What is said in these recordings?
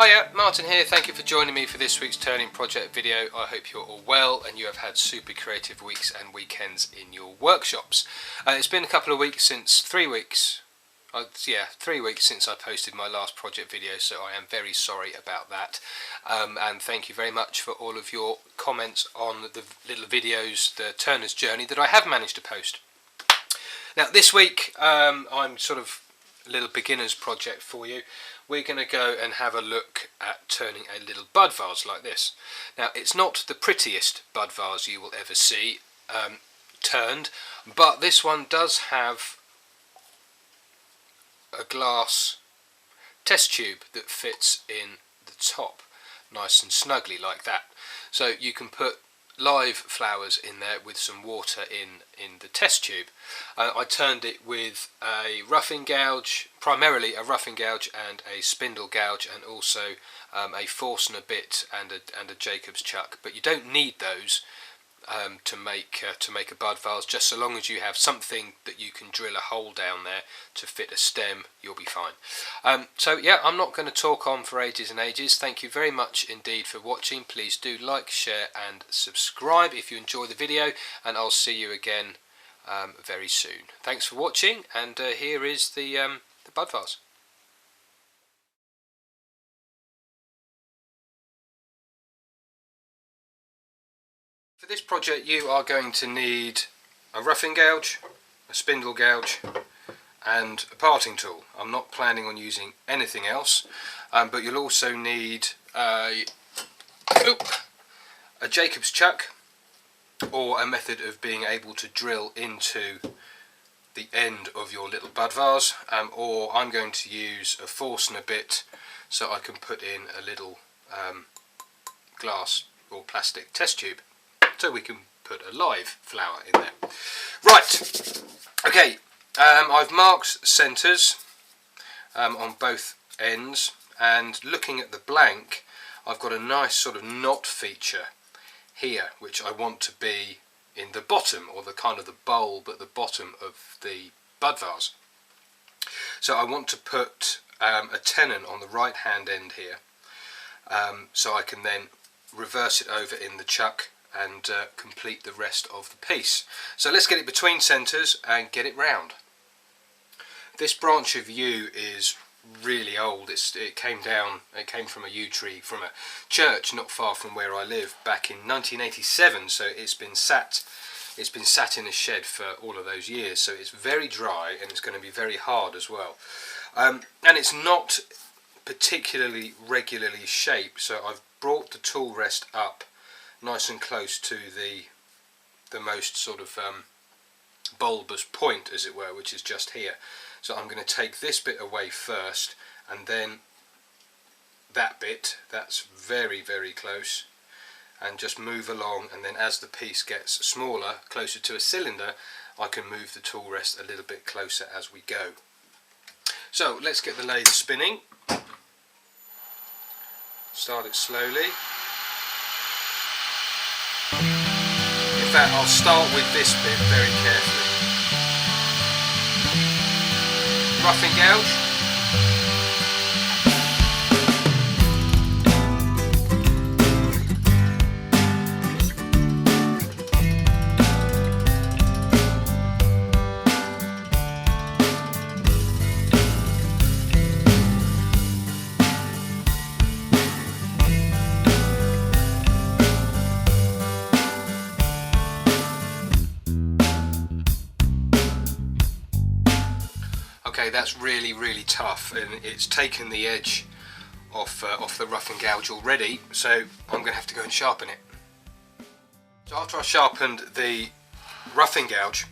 Hiya, Martin here. Thank you for joining me for this week's turning project video. I hope you're all well and you have had super creative weeks and weekends in your workshops. It's been a couple of weeks since, 3 weeks. 3 weeks since I posted my last project video, so I am very sorry about that. And thank you very much for all of your comments on the little videos, the turner's journey that I have managed to post. Now this week I'm sort of a little beginner's project for you. We're going to go and have a look at turning a little bud vase like this. Now it's not the prettiest bud vase you will ever see turned, but this one does have a glass test tube that fits in the top nice and snugly like that. So you can put live flowers in there with some water in the test tube. I turned it with a roughing gouge, primarily a roughing gouge and a spindle gouge, and also a Forstner bit and a Jacob's chuck. But you don't need those to make a bud vase. Just so long as you have something that you can drill a hole down there to fit a stem, you'll be fine. So yeah, I'm not going to talk on for ages and ages. Thank you very much indeed for watching. Please do like, share and subscribe if you enjoy the video, and I'll see you again very soon. Thanks for watching, and here is the bud vase. For this project you are going to need a roughing gouge, a spindle gouge and a parting tool. I'm not planning on using anything else, but you'll also need a Jacob's chuck, or a method of being able to drill into the end of your little bud vase, or I'm going to use a Forstner bit so I can put in a little glass or plastic test tube, so we can put a live flower in there. Right, okay, I've marked centres on both ends, and looking at the blank I've got a nice sort of knot feature here which I want to be in the bottom, or the kind of the bulb at the bottom of the bud vase. So I want to put a tenon on the right hand end here, so I can then reverse it over in the chuck and complete the rest of the piece. So let's get it between centres and get it round. This branch of yew is really old. It came from a yew tree from a church not far from where I live back in 1987, so it's been sat in a shed for all of those years, so it's very dry and it's going to be very hard as well. And it's not particularly regularly shaped, so I've brought the tool rest up nice and close to the most sort of bulbous point, as it were, which is just here. So I'm going to take this bit away first, and then that bit, that's very close, and just move along, and then as the piece gets smaller, closer to a cylinder, I can move the tool rest a little bit closer as we go. So let's get the lathe spinning. Start it slowly. In fact, I'll start with this bit very carefully. Roughing gouge. Okay, that's really tough, and it's taken the edge off the roughing gouge already, so I'm going to have to go and sharpen it. So after I sharpened the roughing gouge,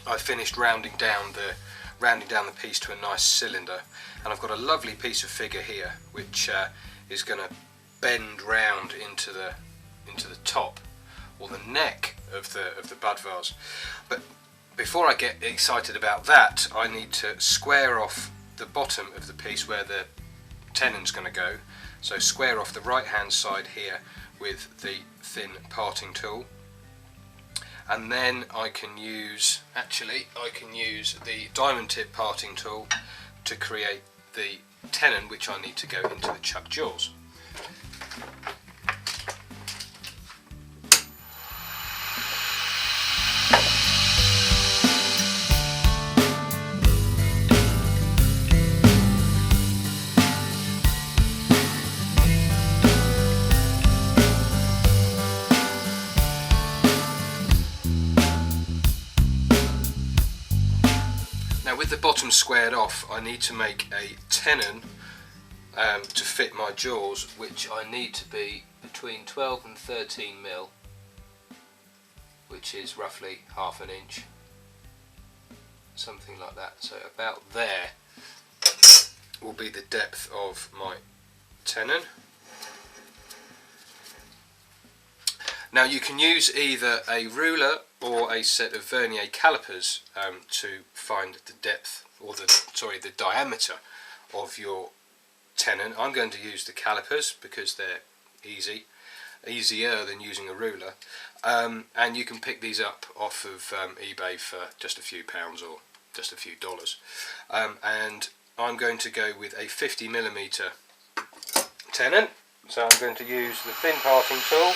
I finished rounding down the piece to a nice cylinder, and I've got a lovely piece of figure here which is going to bend round into the top, or the neck of the bud vase. But before I get excited about that, I need to square off the bottom of the piece where the tenon's going to go. So square off the right hand side here with the thin parting tool, and then I can use the diamond tip parting tool to create the tenon which I need to go into the chuck jaws. Now with the bottom squared off, I need to make a tenon to fit my jaws, which I need to be between 12 and 13 mil, which is roughly half an inch, something like that. So about there will be the depth of my tenon. Now you can use either a ruler or a set of vernier calipers to find the depth, or the diameter of your tenon. I'm going to use the calipers because they're easier than using a ruler, and you can pick these up off of eBay for just a few pounds or just a few dollars. And I'm going to go with a 50mm tenon, so I'm going to use the thin parting tool.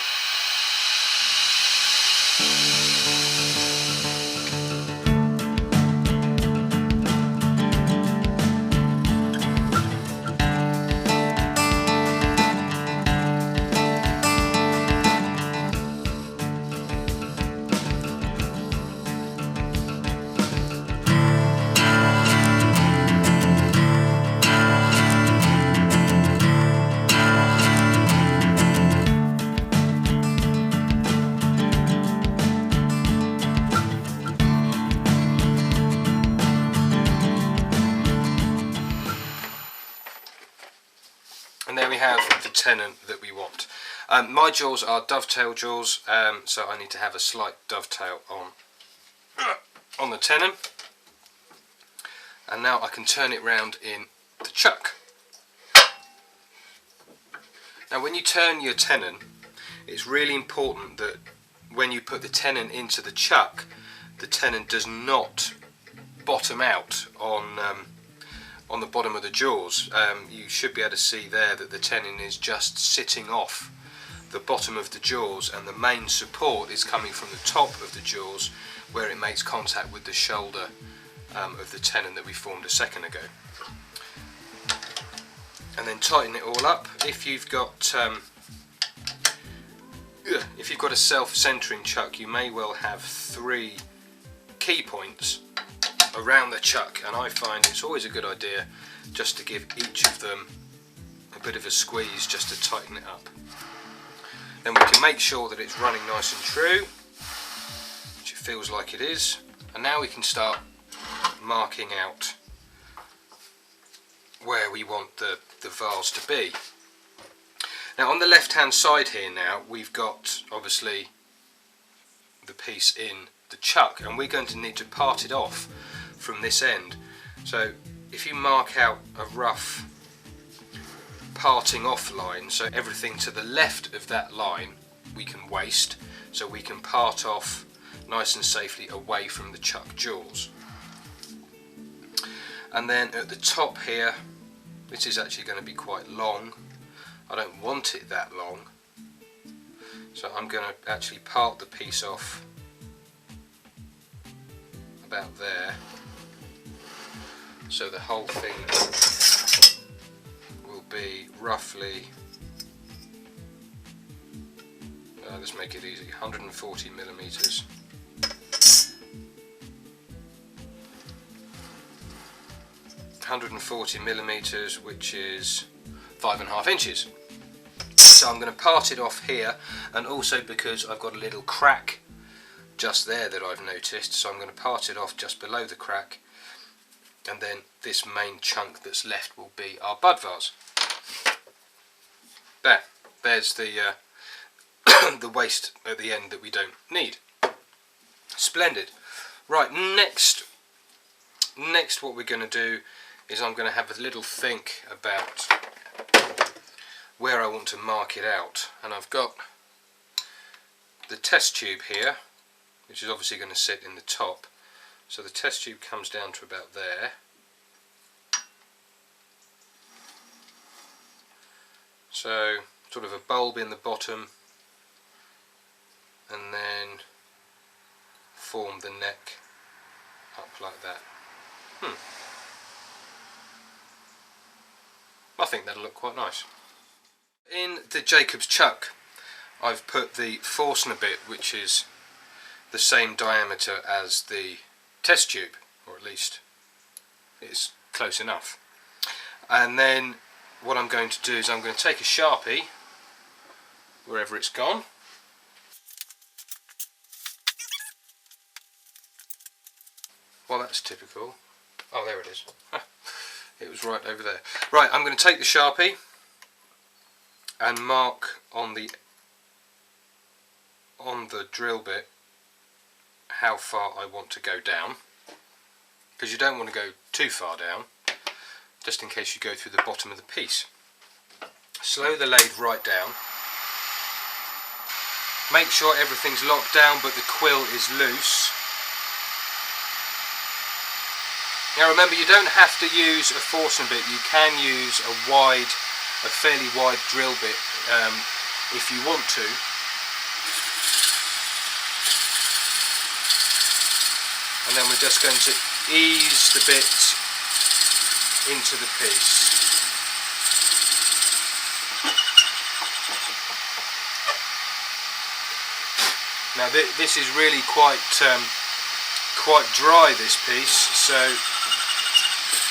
And there we have the tenon that we want. My jaws are dovetail jaws, so I need to have a slight dovetail on the tenon. And now I can turn it round in the chuck. Now when you turn your tenon, it's really important that when you put the tenon into the chuck, the tenon does not bottom out on the bottom of the jaws. You should be able to see there that the tenon is just sitting off the bottom of the jaws, and the main support is coming from the top of the jaws where it makes contact with the shoulder of the tenon that we formed a second ago. And then tighten it all up. If you've got a self-centering chuck, you may well have 3 key points around the chuck, and I find it's always a good idea just to give each of them a bit of a squeeze just to tighten it up. Then we can make sure that it's running nice and true, which it feels like it is, and now we can start marking out where we want the vase to be. Now on the left hand side here now we've got obviously the piece in the chuck, and we're going to need to part it off from this end. So if you mark out a rough parting off line, so everything to the left of that line we can waste, so we can part off nice and safely away from the chuck jaws. And then at the top here, this is actually going to be quite long. I don't want it that long, so I'm going to actually part the piece off about there, so the whole thing will be roughly, let's make it easy, 140 millimeters. 140 millimeters, which is 5.5 inches. So I'm going to part it off here, and also because I've got a little crack just there that I've noticed, so I'm going to part it off just below the crack, and then this main chunk that's left will be our bud vase. There's the the waste at the end that we don't need. Splendid. Right, next what we're going to do is I'm going to have a little think about where I want to mark it out, and I've got the test tube here, which is obviously going to sit in the top, so the test tube comes down to about there, So sort of a bulb in the bottom, and then form the neck up like that. I think that'll look quite nice. In the Jacob's chuck I've put the Forstner bit, which is the same diameter as the test tube, or at least it's close enough. And then what I'm going to do is I'm going to take a Sharpie, wherever it's gone, well, that's typical. Oh, there it is. It was right over there. Right, I'm going to take the Sharpie and mark on the drill bit how far I want to go down, because you don't want to go too far down, just in case you go through the bottom of the piece. Slow the lathe right down. Make sure everything's locked down but the quill is loose. Now remember, you don't have to use a Forstner bit, you can use a fairly wide drill bit if you want to. And then we're just going to ease the bit into the piece. Now this is really quite dry, this piece, so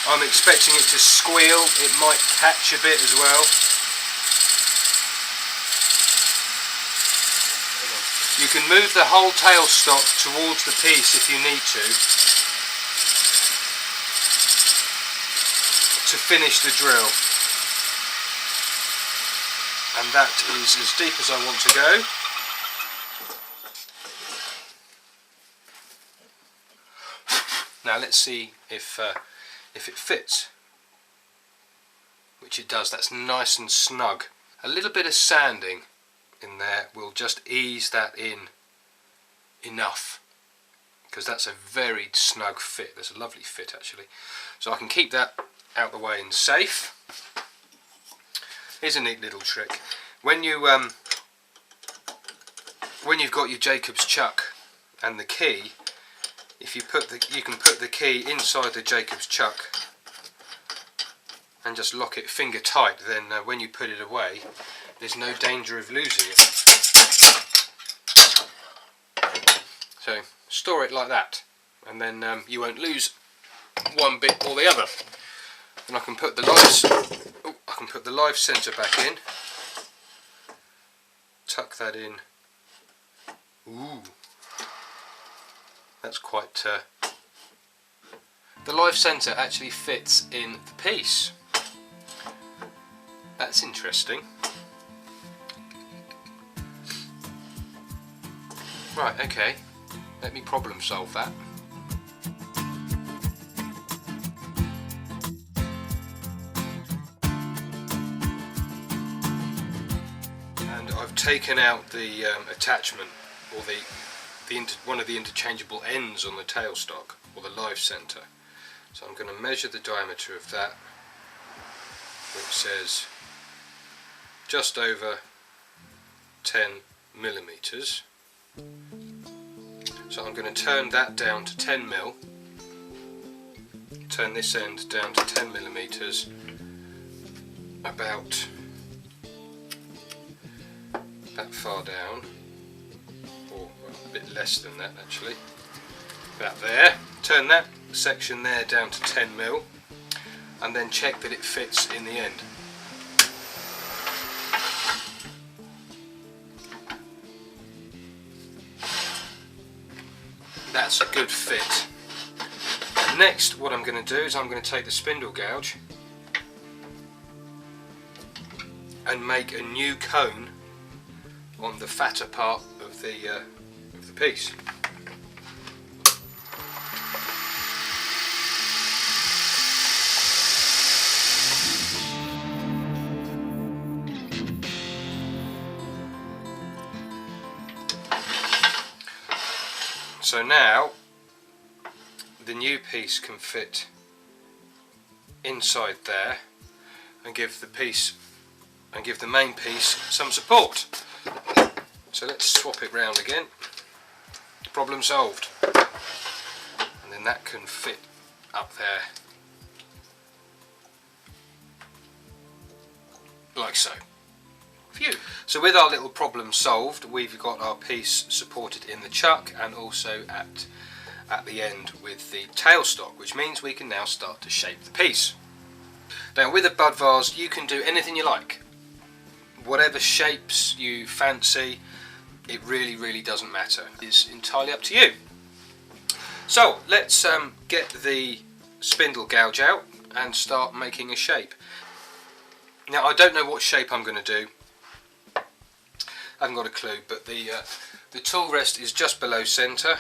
I'm expecting it to squeal. It might catch a bit as well. You can move the whole tailstock towards the piece if you need to finish the drill. And that is as deep as I want to go. Now let's see if it fits, which it does. That's nice and snug. A little bit of sanding in there will just ease that in enough, because that's a very snug fit. That's a lovely fit actually. So I can keep that out the way and safe. Here's a neat little trick. When you've got your Jacob's chuck and the key, if you can put the key inside the Jacob's chuck and just lock it finger tight, then when you put it away there's no danger of losing it. So store it like that, and then you won't lose one bit or the other. And I can put the live centre back in, tuck that in. Ooh, that's quite the live centre actually fits in the piece. That's interesting. Right, okay, let me problem solve that. And I've taken out the attachment, or one of the interchangeable ends on the tailstock, or the live centre. So I'm going to measure the diameter of that, which says just over 10 millimetres. So I'm going to turn that down to 10 mil, turn this end down to 10 millimetres, about that far down, or well, a bit less than that actually, about there. Turn that section there down to 10 mil, and then check that it fits in the end. That's a good fit. Next, what I'm going to do is I'm going to take the spindle gouge and make a new cone on the fatter part of the piece. So now the new piece can fit inside there and give the piece and give the main piece some support. So let's swap it round again. Problem solved. And then that can fit up there like so. Phew. So with our little problem solved, we've got our piece supported in the chuck and also at the end with the tailstock, which means we can now start to shape the piece. Now with a bud vase you can do anything you like. Whatever shapes you fancy, it really doesn't matter. It's entirely up to you. So let's get the spindle gouge out and start making a shape. Now I don't know what shape I'm going to do. I haven't got a clue, but the tool rest is just below centre,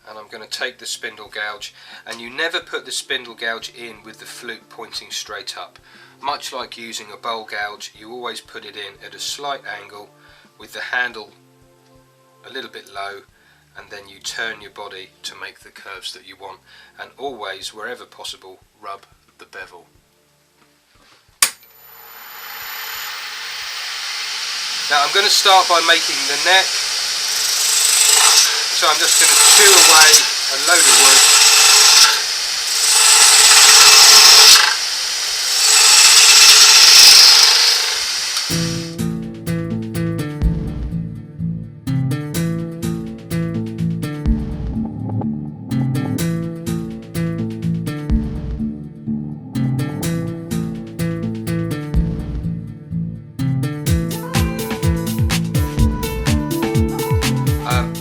and I'm going to take the spindle gouge, and you never put the spindle gouge in with the flute pointing straight up. Much like using a bowl gouge, you always put it in at a slight angle with the handle a little bit low, and then you turn your body to make the curves that you want, and always, wherever possible, rub the bevel. Now I'm going to start by making the neck, so I'm just going to chew away a load of wood.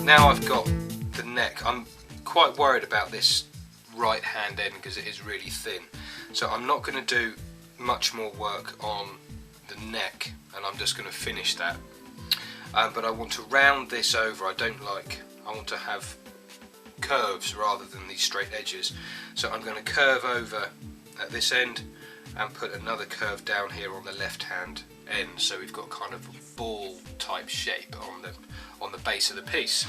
Now I've got the neck. I'm quite worried about this right hand end because it is really thin, so I'm not going to do much more work on the neck, and I'm just going to finish that. But I want to round this over. I want to have curves rather than these straight edges, so I'm going to curve over at this end and put another curve down here on the left hand end, so we've got kind of a ball type shape on the base of the piece.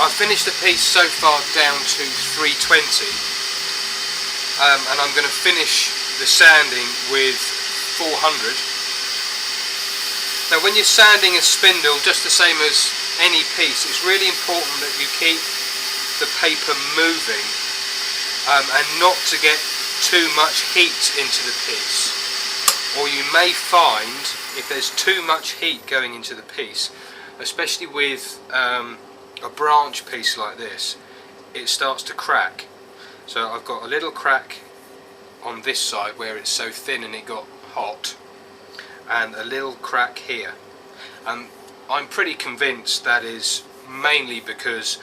I've finished the piece so far down to 320, and I'm going to finish the sanding with 400. Now when you're sanding a spindle, just the same as any piece, it's really important that you keep the paper moving and not to get too much heat into the piece, or you may find if there's too much heat going into the piece, especially with a branch piece like this, it starts to crack. So I've got a little crack on this side where it's so thin and it got hot, and a little crack here, and I'm pretty convinced that is mainly because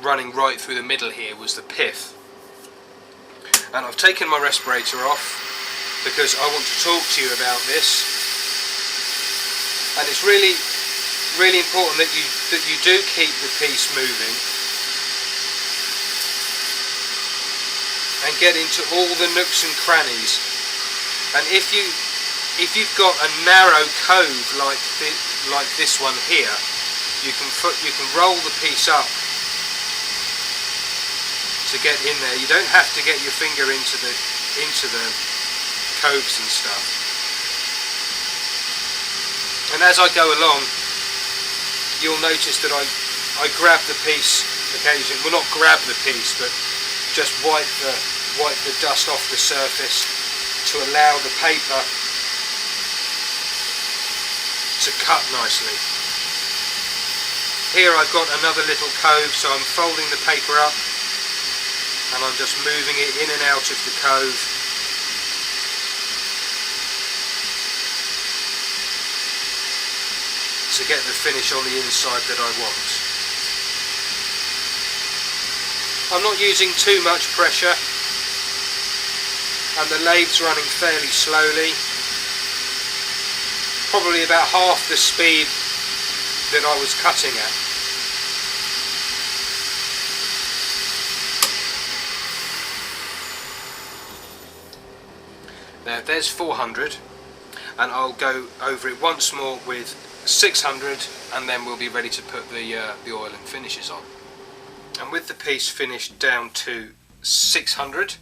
running right through the middle here was the pith. And I've taken my respirator off because I want to talk to you about this, and it's really important that you do keep the piece moving and get into all the nooks and crannies. And if you've got a narrow cove like this one here, you can roll the piece up to get in there. You don't have to get your finger into the coves and stuff. And as I go along, you'll notice that I grab the piece occasionally, well not grab the piece, but just wipe the dust off the surface to allow the paper to cut nicely. Here I've got another little cove, so I'm folding the paper up and I'm just moving it in and out of the cove. To get the finish on the inside that I want. I'm not using too much pressure and the lathe's running fairly slowly, probably about half the speed that I was cutting at. Now there's 400 and I'll go over it once more with 600 and then we'll be ready to put the oil and finishes on. And with the piece finished down to 600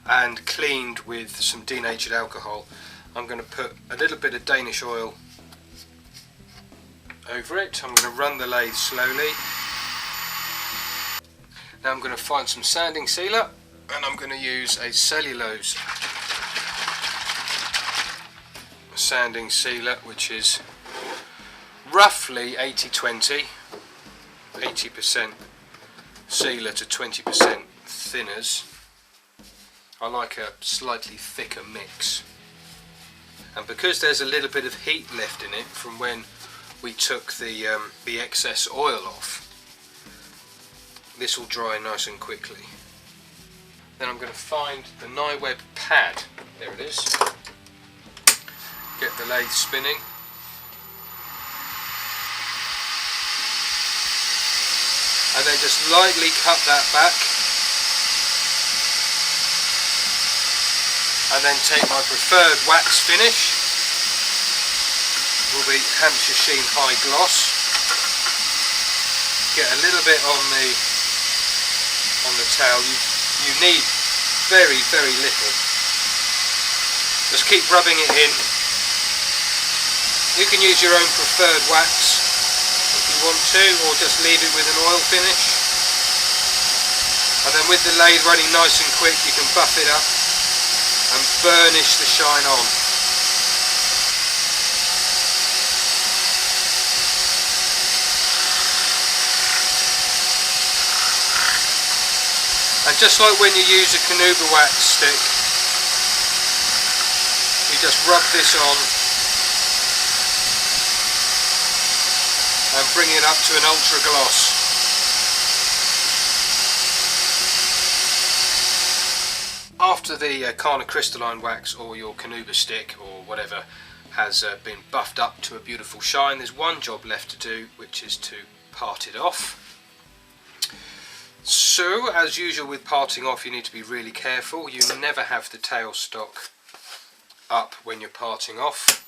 and cleaned with some denatured alcohol, I'm going to put a little bit of Danish oil over it. I'm going to run the lathe slowly. Now I'm going to find some sanding sealer and I'm going to use a cellulose sanding sealer, which is roughly 80-20, 80% sealer to 20% thinners. I like a slightly thicker mix, and because there's a little bit of heat left in it from when we took the excess oil off, this will dry nice and quickly. Then I'm going to find the Nye-Web pad. There it is. Get the lathe spinning. And then just lightly cut that back. And then take my preferred wax finish. Will be Hampshire Sheen High Gloss. Get a little bit on the towel. You need very, very little. Just keep rubbing it in. You can use your own preferred wax if you want to, or just leave it with an oil finish. And then with the lathe running nice and quick, you can buff it up and burnish the shine on. And just like when you use a Canuba wax stick, you just rub this on and bring it up to an ultra gloss. After the Carna crystalline wax or your Canuba stick or whatever has been buffed up to a beautiful shine, there's one job left to do, which is to part it off. So, as usual with parting off, you need to be really careful. You never have the tailstock up when you're parting off.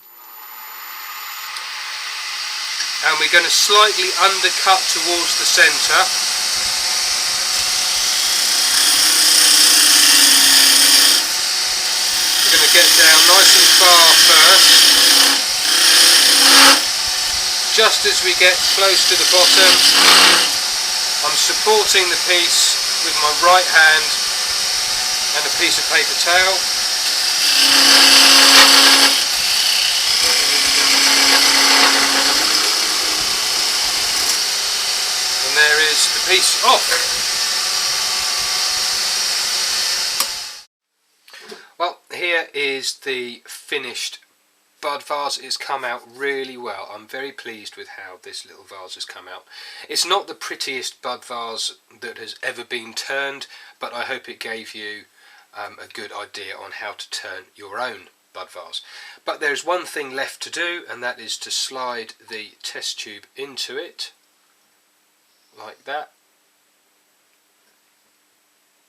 And we're going to slightly undercut towards the centre. We're going to get down nice and far first. Just as we get close to the bottom, I'm supporting the piece with my right hand and a piece of paper towel. And there is the piece off. Well, here is the finished bud vase. It's come out really well. I'm very pleased with how this little vase has come out. It's not the prettiest bud vase that has ever been turned, but I hope it gave you a good idea on how to turn your own bud vase. But there's one thing left to do, and that is to slide the test tube into it like that.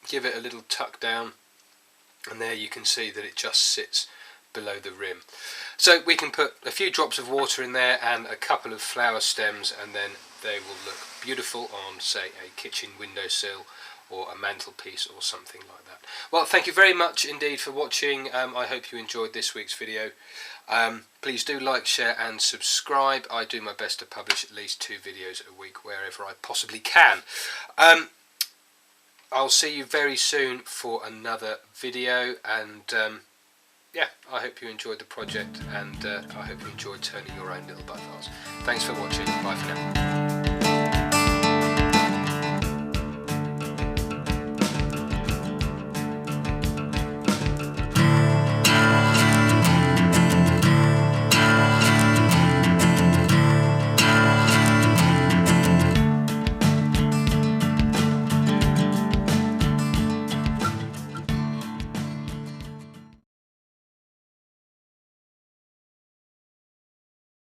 Give it a little tuck down, and there you can see that it just sits below the rim. So we can put a few drops of water in there and a couple of flower stems, and then they will look beautiful on, say, a kitchen windowsill or a mantelpiece or something like that. Well, thank you very much indeed for watching. I hope you enjoyed this week's video. Please do like, share and subscribe. I do my best to publish at least 2 videos a week wherever I possibly can. I'll see you very soon for another video, and yeah, I hope you enjoyed the project, and I hope you enjoyed turning your own little vase. Thanks for watching. Bye for now.